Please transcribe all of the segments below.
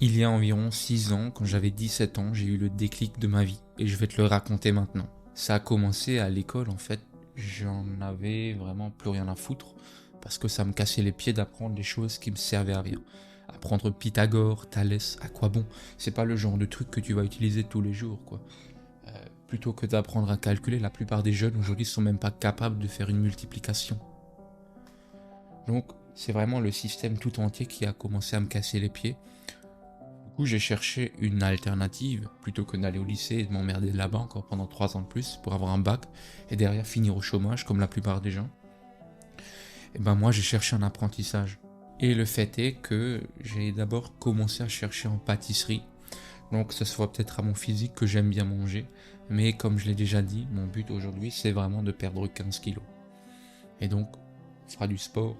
Il y a environ 6 ans, quand j'avais 17 ans, j'ai eu le déclic de ma vie et je vais te le raconter maintenant. Ça a commencé à l'école en fait, j'en avais vraiment plus rien à foutre parce que ça me cassait les pieds d'apprendre des choses qui me servaient à rien. Apprendre Pythagore, Thalès, à quoi bon? C'est pas le genre de truc que tu vas utiliser tous les jours quoi. Plutôt que d'apprendre à calculer, la plupart des jeunes aujourd'hui sont même pas capables de faire une multiplication. Donc c'est vraiment le système tout entier qui a commencé à me casser les pieds. Du coup, j'ai cherché une alternative plutôt que d'aller au lycée et de m'emmerder là-bas encore pendant 3 ans de plus pour avoir un bac et derrière finir au chômage comme la plupart des gens. Et ben moi, j'ai cherché un apprentissage. Et le fait est que j'ai d'abord commencé à chercher en pâtisserie. Donc ça se voit peut-être à mon physique que j'aime bien manger, mais comme je l'ai déjà dit, mon but aujourd'hui c'est vraiment de perdre 15 kilos. Et donc, on fera du sport.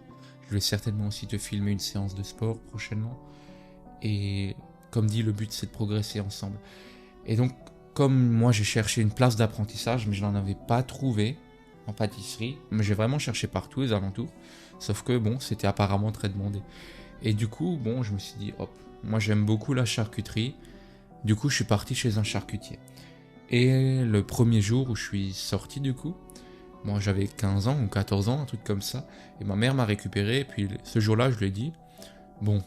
Je vais certainement aussi te filmer une séance de sport prochainement. Et comme dit, le but c'est de progresser ensemble. Et donc, comme moi j'ai cherché une place d'apprentissage, mais je n'en avais pas trouvé en pâtisserie, mais j'ai vraiment cherché partout aux alentours, sauf que bon, c'était apparemment très demandé. Et du coup, bon, je me suis dit, hop, moi j'aime beaucoup la charcuterie, du coup je suis parti chez un charcutier. Et le premier jour où je suis sorti du coup, moi j'avais 15 ans ou 14 ans, un truc comme ça, et ma mère m'a récupéré, et puis ce jour-là je lui ai dit, bon,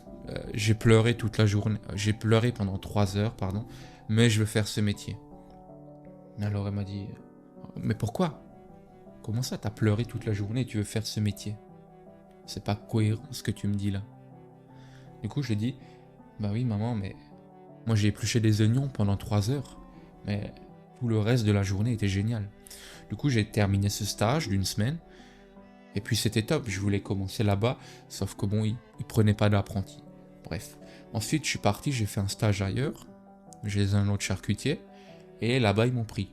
j'ai pleuré toute la journée, j'ai pleuré pendant 3 heures, pardon, mais je veux faire ce métier. Alors elle m'a dit, mais pourquoi? Comment ça t'as pleuré toute la journée et tu veux faire ce métier? C'est pas cohérent ce que tu me dis là. Du coup je lui ai dit, bah oui maman, mais moi j'ai épluché des oignons pendant 3 heures, mais tout le reste de la journée était génial. Du coup j'ai terminé ce stage d'une semaine, et puis c'était top, je voulais commencer là-bas, sauf que bon, ils prenaient pas d'apprenti. Bref. Ensuite je suis parti, j'ai fait un stage ailleurs, chez un autre charcutier, et là-bas ils m'ont pris.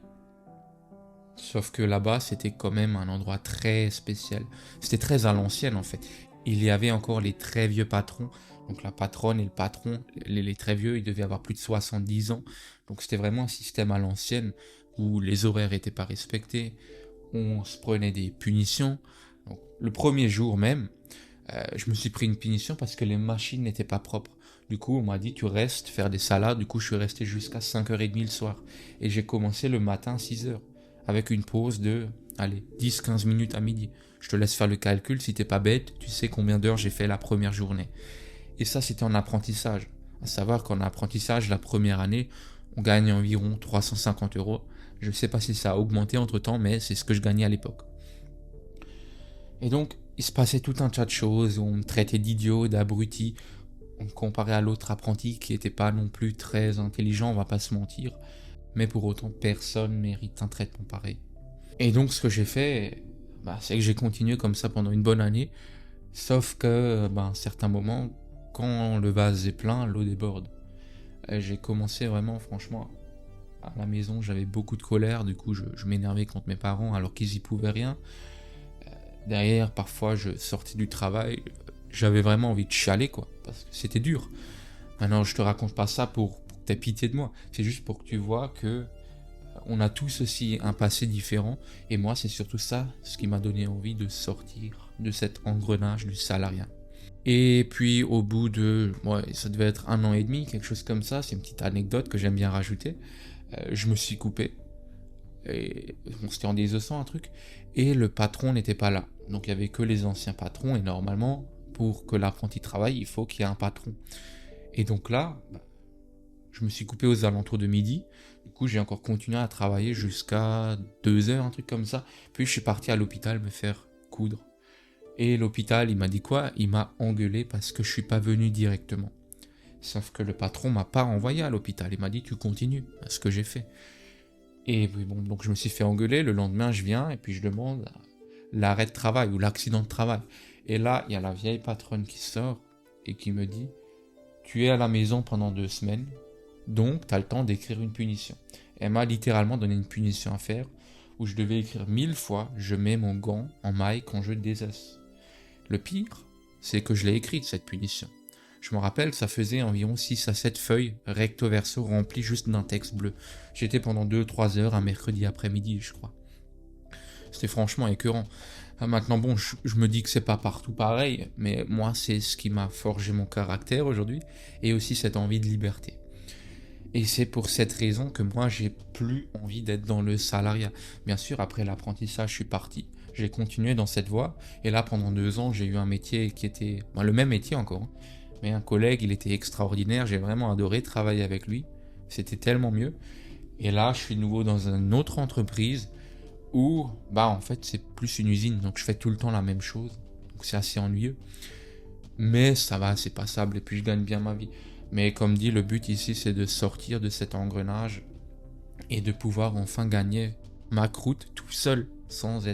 Sauf que là-bas, c'était quand même un endroit très spécial. C'était très à l'ancienne en fait. Il y avait encore les très vieux patrons. Donc la patronne et le patron, les très vieux, ils devaient avoir plus de 70 ans. Donc c'était vraiment un système à l'ancienne où les horaires n'étaient pas respectés. On se prenait des punitions. Donc, le premier jour même, je me suis pris une punition parce que les machines n'étaient pas propres. Du coup, on m'a dit, tu restes faire des salades. Du coup, je suis resté jusqu'à 5h30 le soir. Et j'ai commencé le matin à 6h. Avec une pause de, allez, 10-15 minutes à midi. Je te laisse faire le calcul. Si t'es pas bête, tu sais combien d'heures j'ai fait la première journée. Et ça, c'était en apprentissage. À savoir qu'en apprentissage, la première année, on gagne environ 350 euros. Je ne sais pas si ça a augmenté entre temps, mais c'est ce que je gagnais à l'époque. Et donc, il se passait tout un tas de choses. On me traitait d'idiot, d'abruti. On me comparait à l'autre apprenti qui n'était pas non plus très intelligent, on va pas se mentir. Mais pour autant, personne mérite un traitement pareil. Et donc, ce que j'ai fait, c'est que j'ai continué comme ça pendant une bonne année. Sauf que, à un certain moment, quand le vase est plein, l'eau déborde. Et j'ai commencé vraiment, franchement, à la maison, j'avais beaucoup de colère. Du coup, je m'énervais contre mes parents alors qu'ils y pouvaient rien. Derrière, parfois, je sortais du travail, j'avais vraiment envie de chialer, quoi, parce que c'était dur. Maintenant, je te raconte pas ça pour que tu aies pitié de moi, c'est juste pour que tu vois que on a tous aussi un passé différent, et moi, c'est surtout ça ce qui m'a donné envie de sortir de cet engrenage du salariat. Et puis, au bout de, ça devait être 1 an et demi, quelque chose comme ça, c'est une petite anecdote que j'aime bien rajouter, je me suis coupé, et bon, c'était en désossant un truc, et le patron n'était pas là. Donc il y avait que les anciens patrons, et normalement, pour que l'apprenti travaille, il faut qu'il y ait un patron. Et donc là, je me suis coupé aux alentours de midi, du coup j'ai encore continué à travailler jusqu'à 2 heures, un truc comme ça, puis je suis parti à l'hôpital me faire coudre. Et l'hôpital, il m'a dit quoi? Il m'a engueulé parce que je suis pas venu directement. Sauf que le patron m'a pas envoyé à l'hôpital, il m'a dit tu continues, ce que j'ai fait. Et puis bon, donc je me suis fait engueuler, le lendemain je viens et puis je demande l'arrêt de travail ou l'accident de travail. Et là, il y a la vieille patronne qui sort et qui me dit, tu es à la maison pendant 2 semaines, donc tu as le temps d'écrire une punition. Elle m'a littéralement donné une punition à faire où je devais écrire 1000 fois, je mets mon gant en maille quand je désosse. Le pire, c'est que je l'ai écrite cette punition. Je me rappelle, ça faisait environ 6 à 7 feuilles recto verso remplies juste d'un texte bleu. J'étais pendant 2-3 heures un mercredi après-midi, je crois. C'était franchement écœurant. Maintenant, bon, je me dis que c'est pas partout pareil, mais moi, c'est ce qui m'a forgé mon caractère aujourd'hui, et aussi cette envie de liberté. Et c'est pour cette raison que moi, j'ai plus envie d'être dans le salariat. Bien sûr, après l'apprentissage, je suis parti. J'ai continué dans cette voie. Et là, pendant 2 ans, j'ai eu un métier qui était... le même métier encore, hein. Mais un collègue, il était extraordinaire. J'ai vraiment adoré travailler avec lui. C'était tellement mieux. Et là, je suis de nouveau dans une autre entreprise où, en fait, c'est plus une usine. Donc, je fais tout le temps la même chose. Donc, c'est assez ennuyeux. Mais ça va, c'est passable. Et puis, je gagne bien ma vie. Mais comme dit, le but ici, c'est de sortir de cet engrenage et de pouvoir enfin gagner ma croûte tout seul, sans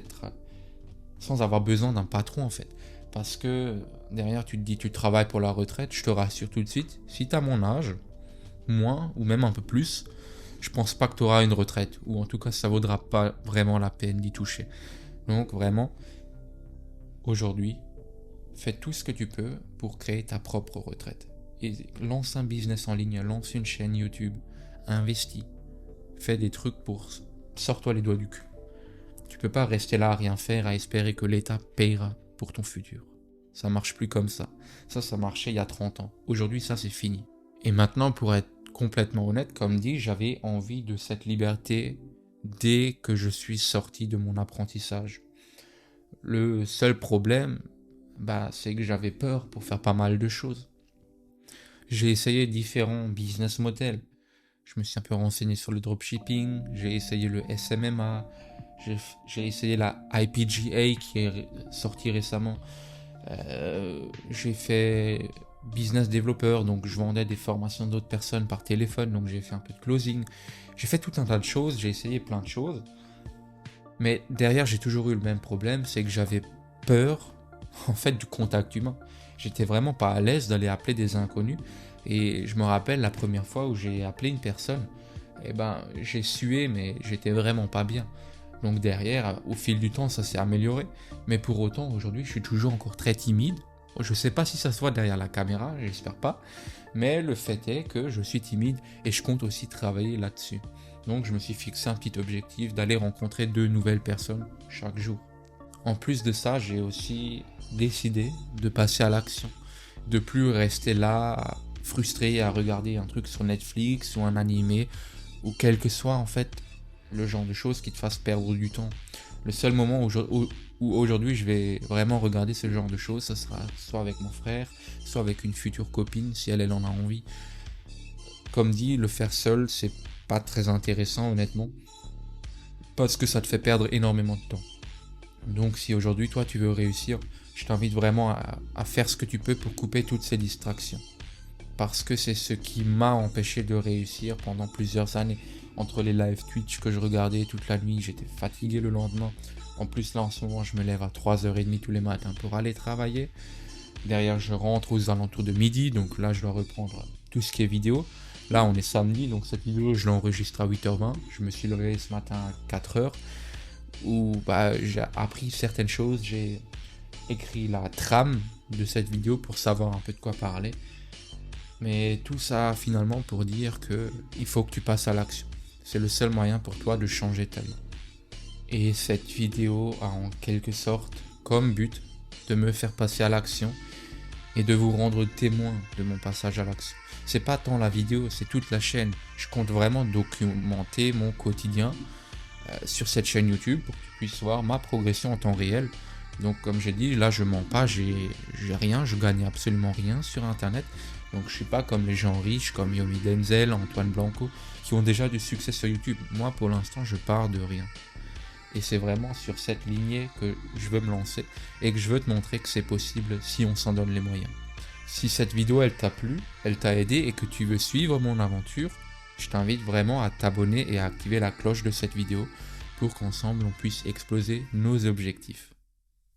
avoir besoin d'un patron en fait. Parce que derrière, tu te dis, tu travailles pour la retraite, je te rassure tout de suite, si tu as mon âge, moins ou même un peu plus, je pense pas que tu auras une retraite, ou en tout cas, ça vaudra pas vraiment la peine d'y toucher. Donc vraiment, aujourd'hui, fais tout ce que tu peux pour créer ta propre retraite. Et lance un business en ligne, lance une chaîne YouTube, investis, fais des trucs pour... Sors-toi les doigts du cul. Tu peux pas rester là à rien faire, à espérer que l'État payera pour ton futur. Ça marche plus comme ça. Ça marchait il y a 30 ans. Aujourd'hui, ça c'est fini. Et maintenant, pour être complètement honnête, comme dit, j'avais envie de cette liberté dès que je suis sorti de mon apprentissage. Le seul problème, c'est que j'avais peur pour faire pas mal de choses. J'ai essayé différents business models. Je me suis un peu renseigné sur le dropshipping, j'ai essayé le SMMA, j'ai essayé la IPGA qui est sortie récemment. J'ai fait business developer, donc je vendais des formations d'autres personnes par téléphone, donc j'ai fait un peu de closing. J'ai fait tout un tas de choses, j'ai essayé plein de choses. Mais derrière, j'ai toujours eu le même problème, c'est que j'avais peur, en fait, du contact humain. J'étais vraiment pas à l'aise d'aller appeler des inconnus. Et je me rappelle la première fois où j'ai appelé une personne, j'ai sué, mais j'étais vraiment pas bien. Donc derrière, au fil du temps, ça s'est amélioré. Mais pour autant, aujourd'hui, je suis toujours encore très timide. Je sais pas si ça se voit derrière la caméra, j'espère pas. Mais le fait est que je suis timide et je compte aussi travailler là-dessus. Donc je me suis fixé un petit objectif d'aller rencontrer 2 nouvelles personnes chaque jour. En plus de ça, j'ai aussi décidé de passer à l'action. De plus rester là, frustré à regarder un truc sur Netflix ou un animé, ou quel que soit en fait le genre de choses qui te fassent perdre du temps. Le seul moment où aujourd'hui je vais vraiment regarder ce genre de choses, ça sera soit avec mon frère, soit avec une future copine si elle en a envie. Comme dit, le faire seul, c'est pas très intéressant honnêtement, parce que ça te fait perdre énormément de temps. Donc si aujourd'hui toi tu veux réussir, je t'invite vraiment à faire ce que tu peux pour couper toutes ces distractions. Parce que c'est ce qui m'a empêché de réussir pendant plusieurs années. Entre les live Twitch que je regardais toute la nuit, j'étais fatigué le lendemain. En plus là en ce moment je me lève à 3h30 tous les matins pour aller travailler. Derrière je rentre aux alentours de midi, donc là je dois reprendre tout ce qui est vidéo. Là on est samedi, donc cette vidéo je l'enregistre à 8h20. Je me suis levé ce matin à 4h. Où j'ai appris certaines choses, j'ai écrit la trame de cette vidéo pour savoir un peu de quoi parler. Mais tout ça finalement pour dire que il faut que tu passes à l'action. C'est le seul moyen pour toi de changer ta vie. Et cette vidéo a en quelque sorte comme but de me faire passer à l'action et de vous rendre témoin de mon passage à l'action. C'est pas tant la vidéo, c'est toute la chaîne. Je compte vraiment documenter mon quotidien sur cette chaîne YouTube pour que tu puisses voir ma progression en temps réel. Donc comme j'ai dit, là je mens pas, j'ai rien, je gagne absolument rien sur internet. Donc je suis pas comme les gens riches comme Yomi Denzel, Antoine Blanco, qui ont déjà du succès sur YouTube. Moi pour l'instant je pars de rien. Et c'est vraiment sur cette lignée que je veux me lancer et que je veux te montrer que c'est possible si on s'en donne les moyens. Si cette vidéo elle t'a plu, elle t'a aidé et que tu veux suivre mon aventure, je t'invite vraiment à t'abonner et à activer la cloche de cette vidéo pour qu'ensemble on puisse exploser nos objectifs.